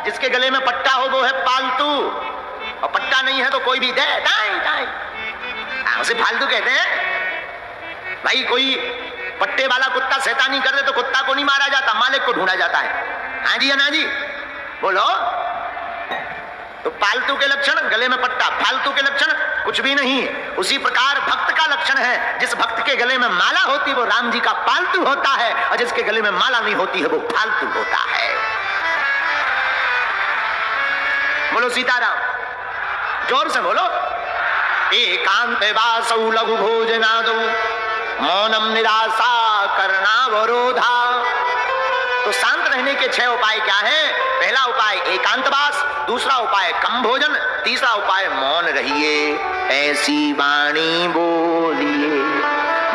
जिसके गले में पट्टा हो वो है पालतू, और पट्टा नहीं है तो कोई भी दे दाई दाई, उसे फालतू कहते हैं। भाई कोई पट्टे वाला कुत्ता शैतानी कर दे तो कुत्ता को नहीं मारा जाता, मालिक को ढूंढा जाता है। हाँ जी या ना जी बोलो। तो पालतू के लक्षण गले में पट्टा, फालतू के लक्षण कुछ भी नहीं। उसी प्रकार भक्त का लक्षण है, जिस भक्त के गले में माला होती है वो राम जी का पालतू होता है, और जिसके गले में माला नहीं होती है वो फालतू होता है। बोलो सीताराम, जोर से बोलो। एकांत वासौ लघु भोजनादौ मौनम निराशा करणावरोधा। तो शांत रहने के 6 उपाय क्या है? पहला उपाय एकांतवास, दूसरा उपाय कम भोजन, तीसरा उपाय मौन रहिए, ऐसी वाणी बोलिए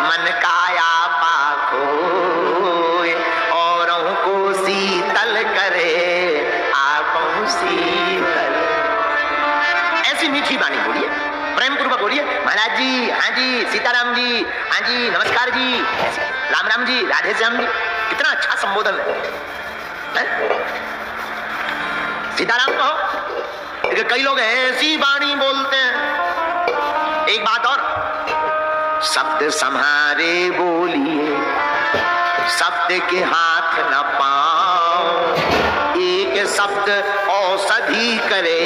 मन काया पाखोए, औरों को शीतल करे आंखों शीतल। ऐसी मीठी वाणी बोलिए, प्रेम पूर्वक बोलिए। महाराज जी, हाँ जी, सीताराम जी, हाँ जी, नमस्कार जी, राम राम जी, राधे श्याम जी। कितना अच्छा संबोधन है? सीताराम कहो। कई लोग ऐसी वाणी बोलते हैं। एक बात और, शब्द संहारे बोलिए, शब्द के हाथ न पाओ, एक शब्द औषधि करे,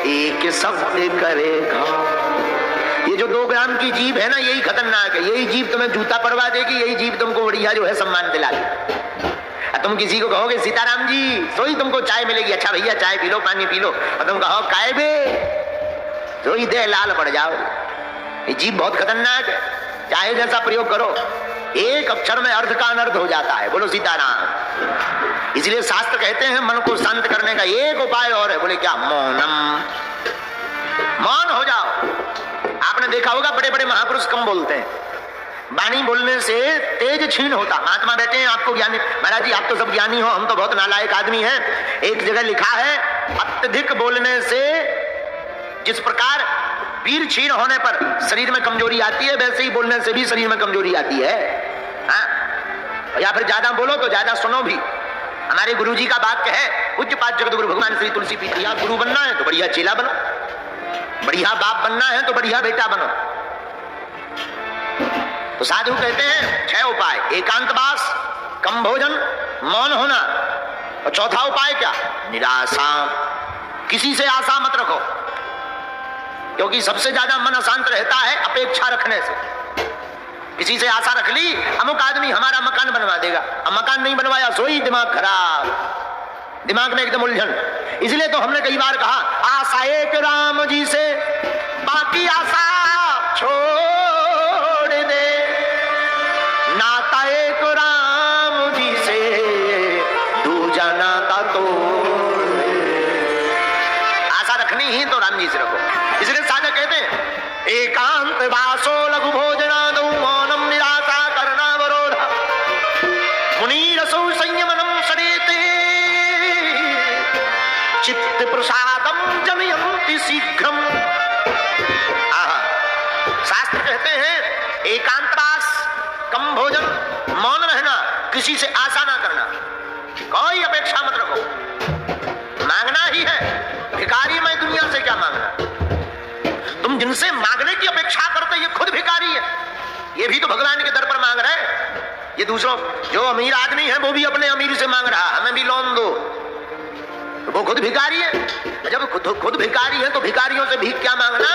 एक शब्द करे घाव। ये जो 2 ग्राम की जीभ है ना, यही खतरनाक है। यही जीभ तुम्हें जूता पड़वा देगी, यही जीभ तुमको बढ़िया जो है सम्मान दिला देगी। तुम किसी को कहोगे सीताराम जी, सोई तुमको चाय मिलेगी, अच्छा भैया चाय पी लो, पानी पी लो, और तुम कहो काय बे, सोई दे लाल पड़ जाओ। ये जीभ बहुत खतरनाक है, चाहे जैसा प्रयोग करो, एक अक्षर में अर्थ का अनर्थ हो जाता है। बोलो सीताराम। इसलिए शास्त्र कहते हैं मन को शांत करने का एक उपाय और है। बोले क्या? मौनम, मौन हो जाओ। आपने देखा होगा बड़े बड़े महापुरुष कम बोलते हैं, वाणी बोलने से तेज छीन होता। महात्मा बैठे हैं, आपको ज्ञानी, महाराज जी आप तो सब ज्ञानी हो, हम तो बहुत नालायक आदमी हैं। एक जगह लिखा है, अत्यधिक बोलने से जिस प्रकार वीर क्षीण होने पर शरीर में कमजोरी आती है, वैसे ही बोलने से भी शरीर में कमजोरी आती है। हाँ? या फिर ज्यादा बोलो तो ज्यादा सुनो भी। हमारे गुरु जी का वाक्य है, पूज्यपाद जगतगुरु भगवान श्री तुलसी पीठिया, गुरु बनना है तो बढ़िया चेला बनो, बढ़िया बाप बनना है तो बढ़िया बेटा बनो। तो साधु कहते हैं 6 उपाय, एकांतवास, कम भोजन, मौन होना, और चौथा उपाय क्या? निराशा। किसी से आशा मत रखो, क्योंकि सबसे ज्यादा मन अशांत रहता है अपेक्षा रखने से। किसी से आशा रख ली, अमुक आदमी हमारा मकान बनवा देगा, अब मकान नहीं बनवाया, सोई दिमाग खराब, दिमाग में एकदम उलझन। इसलिए तो हमने कई बार कहा, आशा एक राम जी से, बाकी आशा छोड़ दे, नाता एक राम जी से, दूजा नाता तोड़ दे। आशा रखनी ही तो राम जी से रखो। इसलिए साधक कहते हैं, एकांत वासो लघु भोजनादौ मौनम निराशा करणावरोध, मुनिरसौ संयमनम सरेते, चित्त प्रसादम जनयन्ति शीघ्रम। शास्त्र कहते हैं एकांतवास, कम भोजन, मौन रहना, किसी से आशा ना करना, कोई अपेक्षा मत रखो। मांगना ही है, भिखारी मैं दुनिया से क्या मांगना। तुम जिनसे मांगने की अपेक्षा करते ये खुद भिखारी है, ये भी तो भगवान के दर पर मांग रहे हैं। ये दूसरों, जो अमीर आदमी है वो भी अपने अमीर से मांग रहा, हमें भी लोन दो, वो खुद भिखारी है। जब खुद भिखारी है तो भिखारियों से भीख क्या मांगना?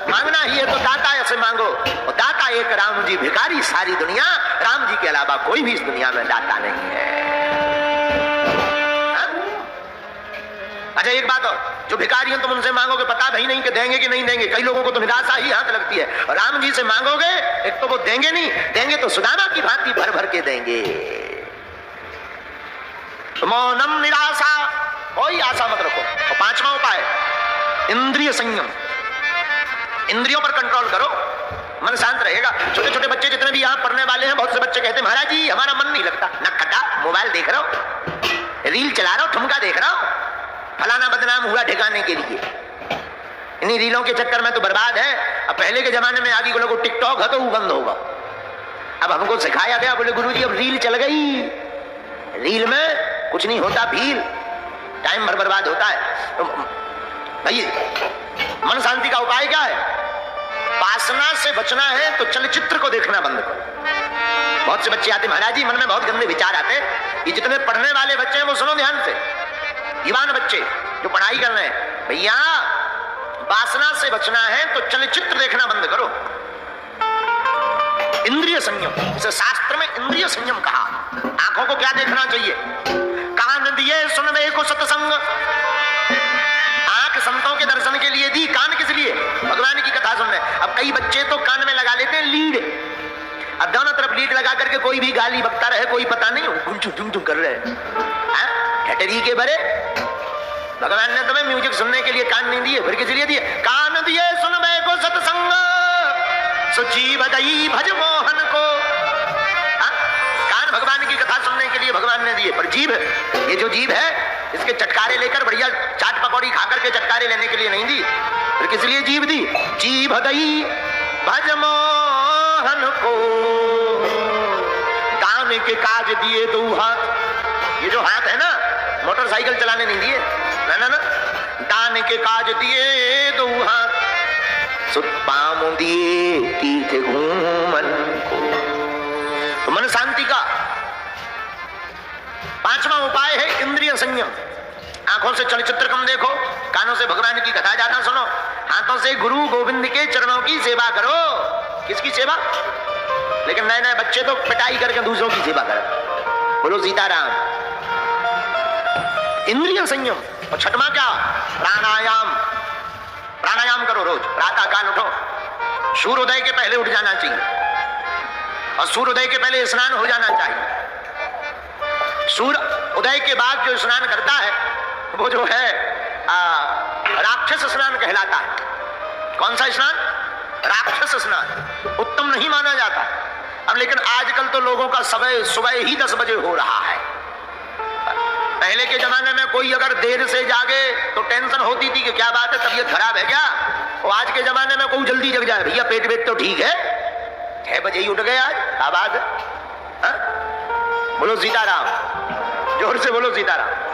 मांगना ही है तो दाता से मांगो, और दाता एक राम जी, भिखारी सारी दुनिया, राम जी के अलावा कोई भी इस दुनिया में दाता नहीं है। अच्छा एक बात और, जो भिखारी हैं तुम उनसे मांगोगे, पता भी नहीं कि देंगे कि नहीं देंगे। कई लोगों को तो निराशा ही हाथ लगती है, और राम जी से मांगोगे, एक तो वो देंगे नहीं, देंगे तो सुदामा की भांति भर भर के देंगे। मौनम निराशा, कोई आशा मत रखो। और 5वां उपाय, इंद्रिय संयम, इंद्रियों पर कंट्रोल करो, मन शांत रहेगा। छोटे छोटे बच्चे जितने भी यहाँ पढ़ने वाले हैं, बहुत से बच्चे कहते हैं महाराज जी हमारा मन नहीं लगता। न खटा, मोबाइल देख रहा हो, रील चला रहा हो, ठुमका देख रहा हो, फलाना बदनाम हुआ ठिकाने के लिए। इन्हीं रीलों के चक्कर में तो बर्बाद है। अब पहले के जमाने में आगे लोगों को टिकटॉक है तो वो बंद होगा, अब हमको सिखाया गया, बोले गुरुजी अब रील चल गई, रील में कुछ नहीं होता, भील टाइम भर बर्बाद होता है। तो भाई मन शांति का उपाय क्या है? वासना से बचना है तो चलचित्र को देखना बंद करो। बहुत से बच्चे आते, महाराज जी मन में बहुत गंदे विचार आते हैं। ये जितने पढ़ने वाले बच्चे हैं वो सुनो ध्यान से, युवान बच्चे जो पढ़ाई कर रहे हैं, भैया वासना से बचना है तो चलचित्र देखना बंद करो। इंद्रिय संयम, इसे शास्त्र में इंद्रिय संयम कहा। आंखों को क्या देखना चाहिए? कान दिए सुनवे को सत्संग, आंख संतों के दर्शन के लिए दी, कान किस लिए? भगवान की कथा सुनने। अब कई बच्चे तो कान में लगा लेते हैं लीड, अब दोनों तरफ लीड लगा करके कोई भी गाली बकता रहे, कोई पता नहीं गुंचू टुम कर रहे ठटरी के बरे। भगवान ने तुम्हें म्यूजिक सुनने के लिए कान नहीं दिए, फिर किस लिए दिए? कान दिए सुनवे को सत्संग, सुजीव दई भज मोहन को। कान भगवान की कथा सुनने के लिए भगवान ने दिए, पर जीभ, ये जो जीभ है इसके चटकारे लेकर बढ़िया चाट पकौड़ी खाकर के चटकारे लेने के लिए नहीं दी, फिर किस लिए जीभ दी? जीभ दई भज मोहन को। दान के काज दिए दो हाथ, ये जो हाथ है ना मोटरसाइकिल चलाने नहीं दिए, ना ना, दान के काज दिए दो हाथ, सुत पाँव दिए तीर्थ घूमन को। तो मन शांति का पांचवा उपाय है इंद्रिय संयम। आंखों से चलचित्र कम देखो, कानों से भगवान की कथा ज्यादा सुनो, हाथों से गुरु गोविंद के चरणों की सेवा करो। किसकी सेवा? लेकिन नए नए बच्चे तो पिटाई करके दूसरों की सेवा करो। बोलो सीताराम। इंद्रिय संयम। और छठवां क्या? प्राणायाम। प्राणायाम करो रोज, प्रातः काल उठो, सूर्योदय के पहले उठ जाना चाहिए और सूर्योदय के पहले स्नान हो जाना चाहिए। सूर्य उदय के बाद जो स्नान करता है वो जो है राक्षस स्नान कहलाता है। कौन सा स्नान? राक्षस स्नान, उत्तम नहीं माना जाता। अब लेकिन आजकल तो लोगों का सुबह ही 10 बजे हो रहा है। पहले के जमाने में कोई अगर देर से जागे तो टेंशन होती थी कि क्या बात है, तबीयत खराब है क्या। और आज के जमाने में कोई जल्दी जग जाए, भैया पेट वेट तो ठीक है, 6 बजे ही उठ गए आज, क्या बात है? बोलो सीताराम, जोर से बोलो सीताराम।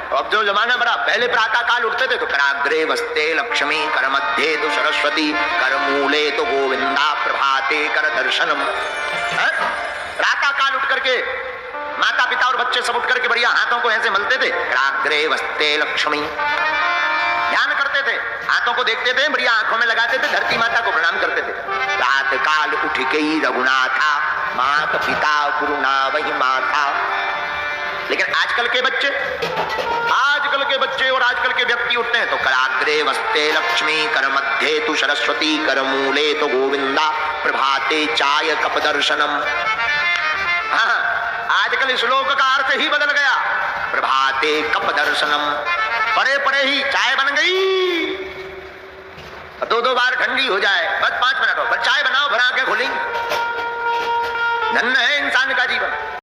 अब जो जमाना बड़ा, पहले प्रातः काल उठते थे तो कराग्रे वस्ते लक्ष्मी, कर मध्य तो सरस्वती, कर मूले तो गोविंदा, प्रभाते कर दर्शनम। प्रातः काल उठ करके माता पिता और बच्चे सब उठ करके बढ़िया हाथों को ऐसे मलते थे, कराग्रे वस्ते लक्ष्मी, ध्यान करते थे, हाथों को देखते थे, बढ़िया आंखों में लगाते थे, धरती माता को प्रणाम करते थे। रात काल उठ गई रघुनाथा, मात पिता गुरु ना वही माता। लेकिन आजकल के बच्चे और आजकल के व्यक्ति उठते हैं तो कराग्रे वस्ते लक्ष्मी, कर मध्य तु सरस्वती, कर मूले तो गोविंदा, प्रभाते चाय कप दर्शनम। हाँ, आजकल श्लोक का अर्थ ही बदल गया। प्रभाते कप दर्शनम, पड़े पड़े ही चाय बन गई, 2-2 बार ठंडी हो जाए, बस 5 मिनट हो, बस चाय बनाओ, भरा के खुलेंगे। धन्य है इंसान का जीवन।